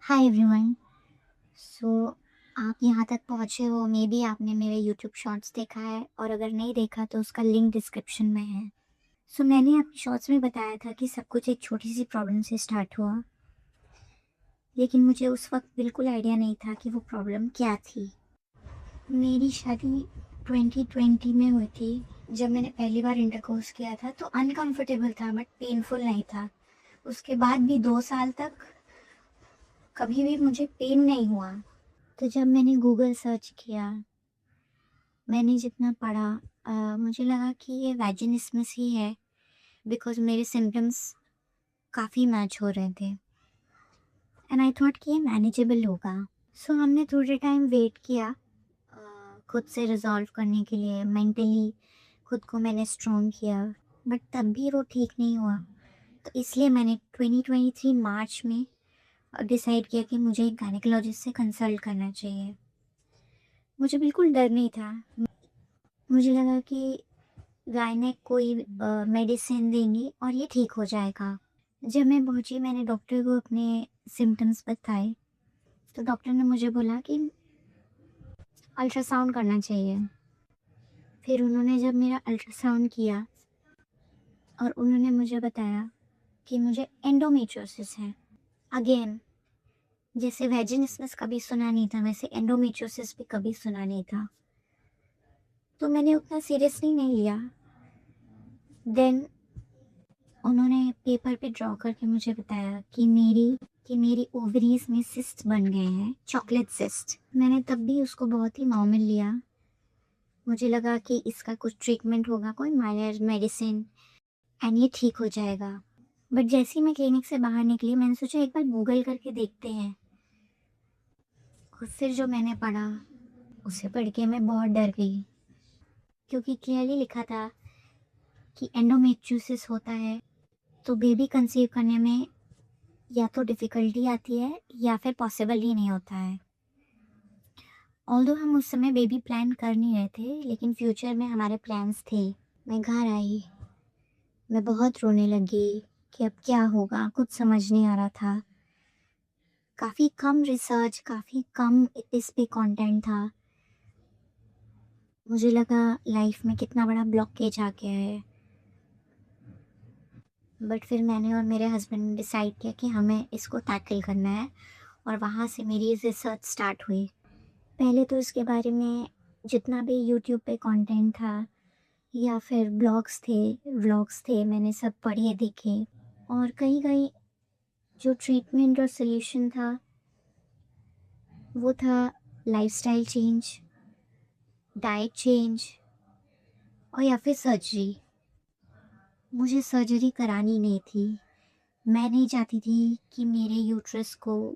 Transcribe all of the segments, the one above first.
Hi everyone. सो आप यहाँ तक पहुँचे हो, मे बी आपने मेरे यूट्यूब शॉर्ट्स देखा है, और अगर नहीं देखा तो उसका लिंक डिस्क्रिप्शन में है। मैंने आपके शॉर्ट्स में बताया था कि सब कुछ एक छोटी सी प्रॉब्लम से स्टार्ट हुआ, लेकिन मुझे उस वक्त बिल्कुल आइडिया नहीं था कि वो प्रॉब्लम क्या थी। मेरी शादी 2020 में हुई थी। जब मैंने पहली बार इंटरकोर्स किया था तो अनकंफर्टेबल था बट पेनफुल नहीं था। उसके बाद भी 2 साल तक कभी भी मुझे पेन नहीं हुआ। तो जब मैंने गूगल सर्च किया, मैंने जितना पढ़ा, मुझे लगा कि ये वैजिनिस्मस ही है, बिकॉज मेरे सिम्टम्स काफ़ी मैच हो रहे थे एंड आई थॉट कि ये मैनेजेबल होगा। हमने थोड़े टाइम वेट किया, खुद से रिजॉल्व करने के लिए। मेंटली खुद को मैंने स्ट्रॉन्ग किया, बट तब भी वो ठीक नहीं हुआ। तो इसलिए मैंने 2023 मार्च में डिसाइड किया कि मुझे एक गायनेकोलॉजिस्ट से कंसल्ट करना चाहिए। मुझे बिल्कुल डर नहीं था। मुझे लगा कि गायनेक कोई मेडिसिन देंगी और ये ठीक हो जाएगा। जब मैं पहुंची, मैंने डॉक्टर को अपने सिम्टम्स बताए, तो डॉक्टर ने मुझे बोला कि अल्ट्रासाउंड करना चाहिए। फिर उन्होंने जब मेरा अल्ट्रासाउंड किया और उन्होंने मुझे बताया कि मुझे एंडोमेट्रियोसिस है। अगेन, जैसे वेजिनिसमस कभी सुना नहीं था, वैसे एंडोमेट्रियोसिस भी कभी सुना नहीं था। तो मैंने उतना सीरियसली नहीं लिया। देन उन्होंने पेपर पे ड्रॉ करके मुझे बताया कि मेरी ओवरीज में सिस्ट बन गए हैं, चॉकलेट सिस्ट। मैंने तब भी उसको बहुत ही नॉर्मल लिया। मुझे लगा कि इसका कुछ ट्रीटमेंट होगा, कोई माइनर मेडिसिन, एंड ये ठीक हो जाएगा। बट जैसे ही मैं क्लिनिक से बाहर निकली, मैंने सोचा एक बार गूगल करके देखते हैं। और फिर जो मैंने पढ़ा, उसे पढ़ के मैं बहुत डर गई, क्योंकि क्लियरली लिखा था कि एंडोमेट्रियोसिस होता है तो बेबी कंसीव करने में या तो डिफ़िकल्टी आती है या फिर पॉसिबल ही नहीं होता है। ऑल्दो हम उस समय बेबी प्लान कर नहीं रहे थे, लेकिन फ्यूचर में हमारे प्लान्स थे। मैं घर आई, मैं बहुत रोने लगी कि अब क्या होगा, कुछ समझ नहीं आ रहा था। काफ़ी कम रिसर्च, काफ़ी कम इस पे कंटेंट था। मुझे लगा लाइफ में कितना बड़ा ब्लॉकेज आ गया है। बट फिर मैंने और मेरे हस्बैंड ने डिसाइड किया कि हमें इसको टैकल करना है, और वहाँ से मेरी रिसर्च स्टार्ट हुई। पहले तो इसके बारे में जितना भी यूट्यूब पे कंटेंट था या फिर ब्लॉग्स थे, व्लॉग्स थे, मैंने सब पढ़े देखे। और कहीं कहीं जो ट्रीटमेंट और सल्यूशन था वो था लाइफस्टाइल चेंज, डाइट चेंज, और या फिर सर्जरी। मुझे सर्जरी करानी नहीं थी। मैं नहीं चाहती थी कि मेरे यूट्रस को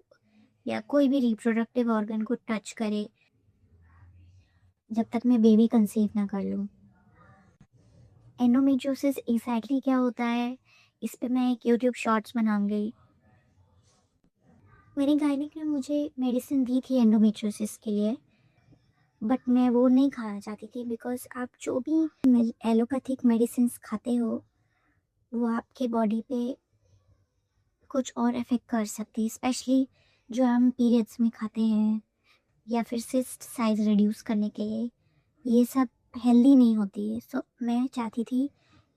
या कोई भी रिप्रोडक्टिव ऑर्गन को टच करे जब तक मैं बेबी कंसीव ना कर लूँ। एंडोमेट्रियोसिस एग्जैक्टली क्या होता है, इस पे मैं एक यूट्यूब शॉर्ट्स बनाऊंगी। मेरे गायनिक ने मुझे मेडिसिन दी थी एंडोमेट्रियोसिस के लिए, बट मैं वो नहीं खाना चाहती थी, बिकॉज आप जो भी एलोपैथिक मेडिसिन खाते हो वो आपके बॉडी पे कुछ और इफेक्ट कर सकती है, स्पेशली जो हम पीरियड्स में खाते हैं या फिर सिस्ट साइज रिड्यूस करने के लिए। ये सब हेल्दी नहीं होती है। मैं चाहती थी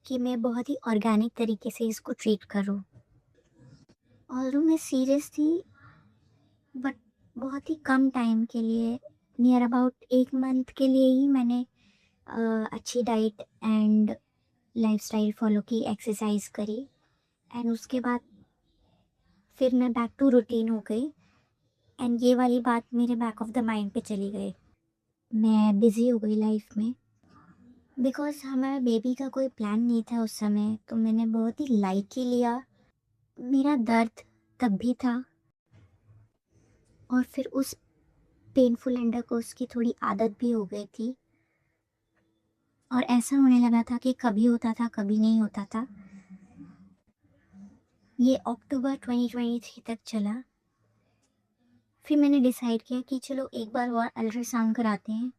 कि मैं बहुत ही ऑर्गेनिक तरीके से इसको ट्रीट करूँ। और मैं सीरियस थी, बट बहुत ही कम टाइम के लिए, नियर अबाउट 1 मंथ के लिए ही मैंने अच्छी डाइट एंड लाइफस्टाइल फॉलो की, एक्सरसाइज करी, एंड उसके बाद फिर मैं बैक टू रूटीन हो गई। एंड ये वाली बात मेरे बैक ऑफ द माइंड पे चली गई। मैं बिज़ी हो गई लाइफ में, बिकॉज हमारा बेबी का कोई प्लान नहीं था उस समय, तो मैंने बहुत ही लाइटली लिया। मेरा दर्द तब भी था, और फिर उस पेनफुल इंटरकोर्स की थोड़ी आदत भी हो गई थी, और ऐसा होने लगा था कि कभी होता था कभी नहीं होता था। ये अक्टूबर 2023 तक चला। फिर मैंने डिसाइड किया कि चलो एक बार और अल्ट्रासाउंड कराते हैं,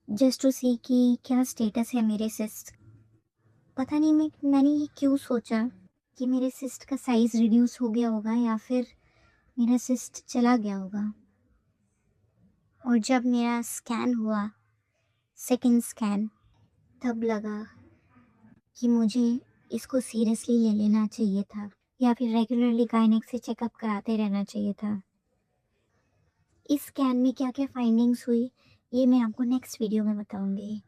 जस्ट टू सी कि क्या स्टेटस है मेरे सिस्ट। पता नहीं मैंने ये क्यों सोचा कि मेरे सिस्ट का साइज़ रिड्यूस हो गया होगा, या फिर मेरा सिस्ट चला गया होगा। और जब मेरा स्कैन हुआ, सेकंड स्कैन, तब लगा कि मुझे इसको सीरियसली ले लेना चाहिए था या फिर रेगुलरली गायनेक से चेकअप कराते रहना चाहिए था। इस स्कैन में क्या-क्या फाइंडिंग्स हुई, ये मैं आपको नेक्स्ट वीडियो में बताऊँगी।